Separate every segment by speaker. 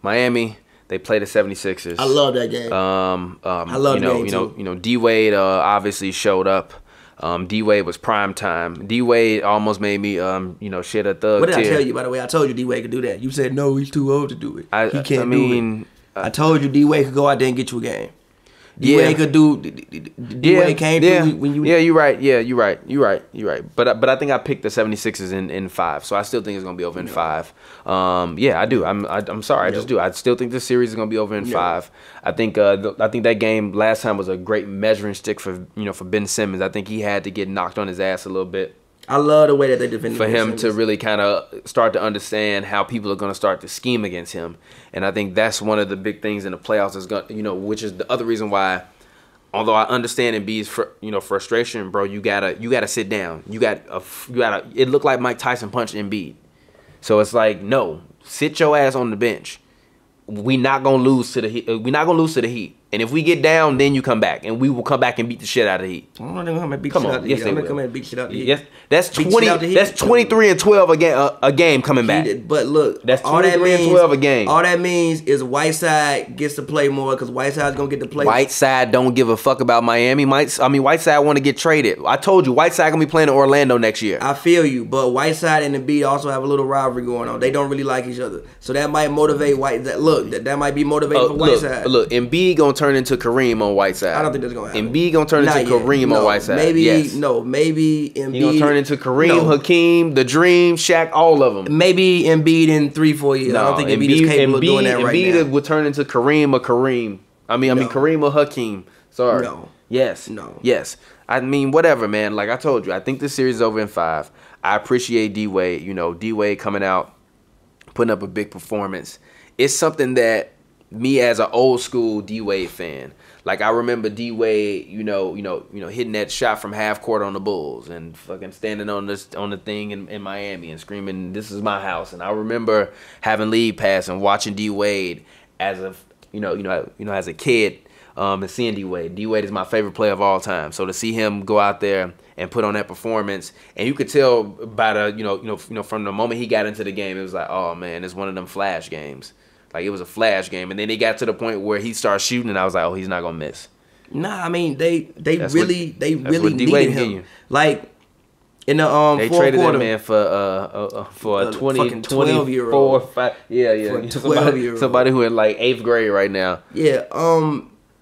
Speaker 1: Miami, they play the 76ers.
Speaker 2: I love that game. I love the game too.
Speaker 1: D Wade obviously showed up. D Wade was prime time. D Wade almost made me shed a thug.
Speaker 2: What did I tell you, by the way? I told you D Wade could do that. You said no, he's too old to do it. He can't do it. I told you D Wade could go out there and get you a game. D Wade could do. D Wade came through when you.
Speaker 1: Yeah, you're right. Yeah, you're right. But I think I picked the 76ers in 5, so I still think it's gonna be over in 5. Yeah, I do. I'm sorry, I just do. I still think this series is gonna be over in 5. I think that game last time was a great measuring stick for Ben Simmons. I think he had to get knocked on his ass a little bit.
Speaker 2: I love the way that they defended
Speaker 1: for him to really kind of start to understand how people are going to start to scheme against him, and I think that's one of the big things in the playoffs is going, which is the other reason why. Although I understand Embiid's frustration, bro, you gotta sit down. You gotta. It looked like Mike Tyson punched Embiid, so it's like no, sit your ass on the bench. We not gonna lose to the Heat. We're not gonna lose to the Heat. And if we get down, then you come back, and we will come back and beat the shit out of the Heat.
Speaker 2: I'm not gonna come and beat the shit out of the Heat. I'm gonna come and beat shit out of the Heat.
Speaker 1: Yes, that's 20. That's 23-12 a game coming back.
Speaker 2: But look,
Speaker 1: that's 23-12 a game.
Speaker 2: All that means is Whiteside gets to play more because Whiteside's gonna get to play.
Speaker 1: Whiteside don't give a fuck about Miami. Whiteside want to get traded. I told you, Whiteside gonna be playing in Orlando next year.
Speaker 2: I feel you, but Whiteside and Embiid also have a little rivalry going on. They don't really like each other, so that might motivate Whiteside. Look, that might be motivating for Whiteside.
Speaker 1: Look, Embiid gonna turn into Kareem on Whiteside.
Speaker 2: I don't think that's gonna happen.
Speaker 1: Embiid gonna turn into Kareem on Whiteside.
Speaker 2: Maybe Embiid.
Speaker 1: He gonna turn into Kareem, Hakeem, the Dream, Shaq, all of them.
Speaker 2: Maybe Embiid in 3-4 years. I don't think Embiid is capable of doing that right now.
Speaker 1: Embiid would turn into Kareem or Kareem. I mean Kareem or Hakeem. Sorry.
Speaker 2: No.
Speaker 1: Yes.
Speaker 2: No.
Speaker 1: Yes. I mean, whatever, man. Like I told you, I think this series is over in 5. I appreciate D Wade. D Wade coming out, putting up a big performance. It's something that me as an old school D Wade fan. Like I remember D Wade, hitting that shot from half court on the Bulls and fucking standing on the thing in Miami and screaming, "This is my house." And I remember having league pass and watching D Wade as a as a kid, and seeing D Wade. D Wade is my favorite player of all time. So to see him go out there and put on that performance, and you could tell by the from the moment he got into the game, it was like, oh man, it's one of them flash games. Like it was a flash game, and then they got to the point where he started shooting, and I was like, "Oh, he's not gonna miss."
Speaker 2: Nah, I mean they really needed him. Like in the
Speaker 1: they
Speaker 2: fourth
Speaker 1: traded
Speaker 2: quarter,
Speaker 1: that man for a
Speaker 2: 12-year-old.
Speaker 1: 5, yeah, somebody who in like 8th grade right now.
Speaker 2: Yeah,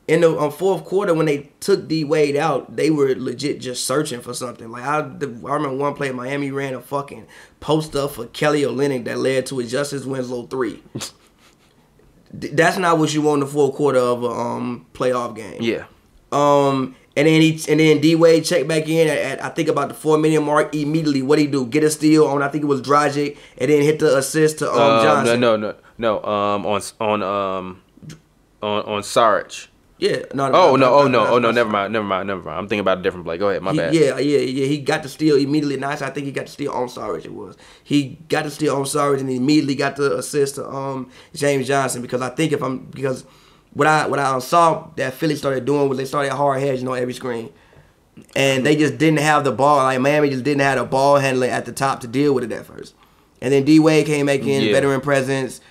Speaker 2: in the fourth quarter when they took D Wade out, they were legit just searching for something. Like I remember one play, Miami ran a fucking post up for Kelly Olynyk that led to a Justice Winslow 3. That's not what you want in the fourth quarter of a playoff game.
Speaker 1: Yeah.
Speaker 2: And then D Wade checked back in at I think about the 4-minute mark. Immediately, what he do? Get a steal on I think it was Dragic, and then hit the assist to Johnson.
Speaker 1: No. On Saric.
Speaker 2: Yeah. No.
Speaker 1: Never mind. I'm thinking about a different play. Go ahead. My bad.
Speaker 2: Yeah. He got the steal immediately. Nice. I think he got the steal on Saric. It was. He got the steal on Saric and immediately got the assist to James Johnson because what I saw that Philly started doing was they started hard hedging on every screen, and they just didn't have the ball. Like Miami just didn't have the ball handler at the top to deal with it at first, and then D Wade came back in, veteran presence.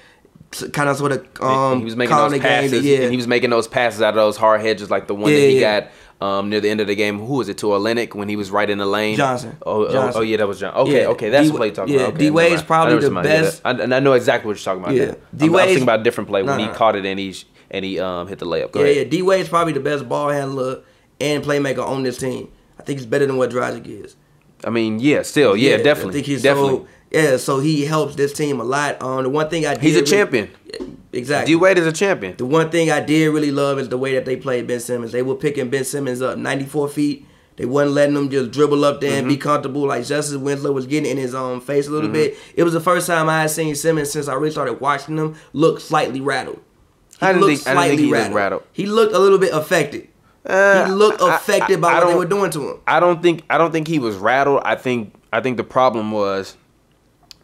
Speaker 2: Kind of sort of
Speaker 1: he was making those passes, and he was making those passes out of those hard hedges, like the one that he got near the end of the game. Who was it to Olynyk when he was right in the lane?
Speaker 2: Johnson.
Speaker 1: Oh yeah, that was John. Okay, that's the play you're talking about. Okay,
Speaker 2: D Wade's probably the best,
Speaker 1: and I know exactly what you're talking about. Yeah, I was thinking about a different play when he caught it and he hit the layup. Go ahead.
Speaker 2: Yeah. D Wade's probably the best ball handler and playmaker on this team. I think he's better than what Dragic is.
Speaker 1: I mean, definitely. I think he's definitely.
Speaker 2: So he helps this team a lot. The one thing I did
Speaker 1: he's a champion.
Speaker 2: Exactly.
Speaker 1: D Wade is a champion.
Speaker 2: The one thing I did really love is the way that they played Ben Simmons. They were picking Ben Simmons up 94 feet. They wasn't letting him just dribble up there and be comfortable like Justice Winslow was getting in his face a little bit. It was the first time I had seen Simmons since I really started watching him look slightly rattled.
Speaker 1: I didn't think he looked rattled.
Speaker 2: He looked a little bit affected. He looked affected by what they were doing to him.
Speaker 1: I don't think he was rattled. I think the problem was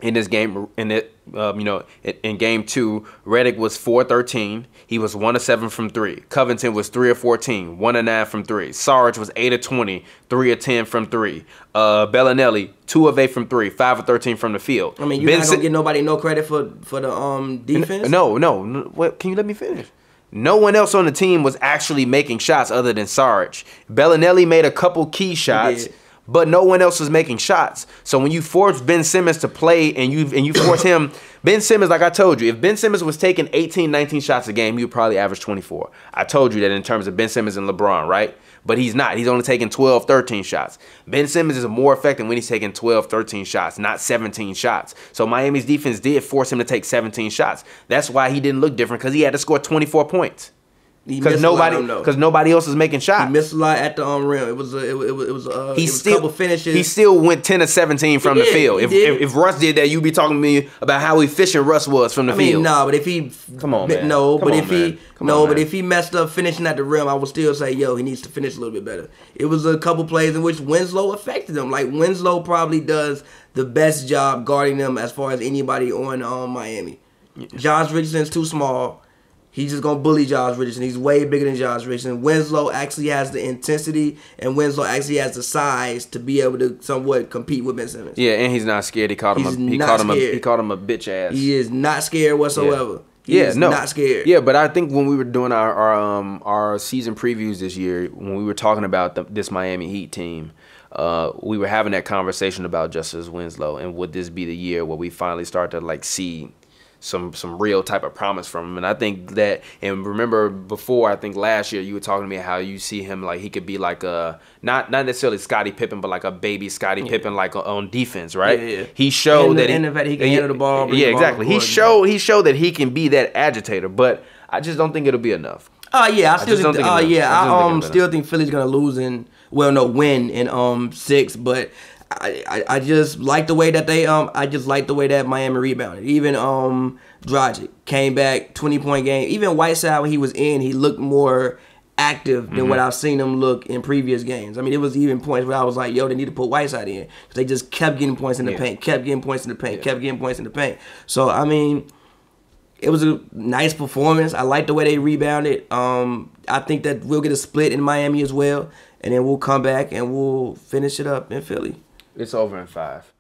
Speaker 1: in this game, in game 2, Redick was 4-13. He was 1 of 7 from 3. Covington was 3 of 14, 1 of 9 from 3. Sarge was 8 of 20, 3 of 10 from 3. Bellinelli 2 of 8 from 3, 5 of 13 from the field.
Speaker 2: I mean, you're not gonna give nobody no credit for the defense.
Speaker 1: No. What? Can you let me finish? No one else on the team was actually making shots other than Sarge. Bellinelli made a couple key shots, but no one else was making shots. So when you force Ben Simmons to play and you force him, Ben Simmons, like I told you, if Ben Simmons was taking 18, 19 shots a game, he would probably average 24. I told you that in terms of Ben Simmons and LeBron, right? But he's not. He's only taking 12, 13 shots. Ben Simmons is more effective when he's taking 12, 13 shots, not 17 shots. So Miami's defense did force him to take 17 shots. That's why he didn't look different, because he had to score 24 points. Because nobody else is making shots.
Speaker 2: He missed a lot at the rim. It was a couple finishes.
Speaker 1: He still went 10 of 17 from the field. If Russ did that, you'd be talking to me about how efficient Russ was from the field.
Speaker 2: No, but if he if he messed up finishing at the rim, I would still say, yo, he needs to finish a little bit better. It was a couple plays in which Winslow affected him. Like, Winslow probably does the best job guarding them as far as anybody on Miami. Josh Richardson's too small. He's just going to bully Josh Richardson. He's way bigger than Josh Richardson. Winslow actually has the intensity, and Winslow actually has the size to be able to somewhat compete with Ben Simmons.
Speaker 1: Yeah, and he's not scared. He called him a bitch ass.
Speaker 2: He is not scared whatsoever.
Speaker 1: Yeah.
Speaker 2: He's not scared.
Speaker 1: Yeah, but I think when we were doing our season previews this year, when we were talking about this Miami Heat team, we were having that conversation about Justice Winslow, and would this be the year where we finally start to like see some real type of promise from him. And I think that, and remember before, I think last year you were talking to me how you see him like he could be like a not necessarily Scottie Pippen, but like a baby Scottie Pippen, like on defense, right?
Speaker 2: Yeah.
Speaker 1: He showed that
Speaker 2: he can handle the ball.
Speaker 1: Yeah, exactly. He showed that he can be that agitator, but I just don't think it'll be enough.
Speaker 2: I still think Philly's gonna win in 6, but I just like the way that that Miami rebounded. Even Dragic came back, 20-point game. Even Whiteside, when he was in, he looked more active than what I've seen him look in previous games. I mean, it was even points where I was like, yo, they need to put Whiteside in. They just kept getting points in the paint, kept getting points in the paint. So, I mean, it was a nice performance. I like the way they rebounded. I think that we'll get a split in Miami as well, and then we'll come back and we'll finish it up in Philly.
Speaker 1: It's over in 5.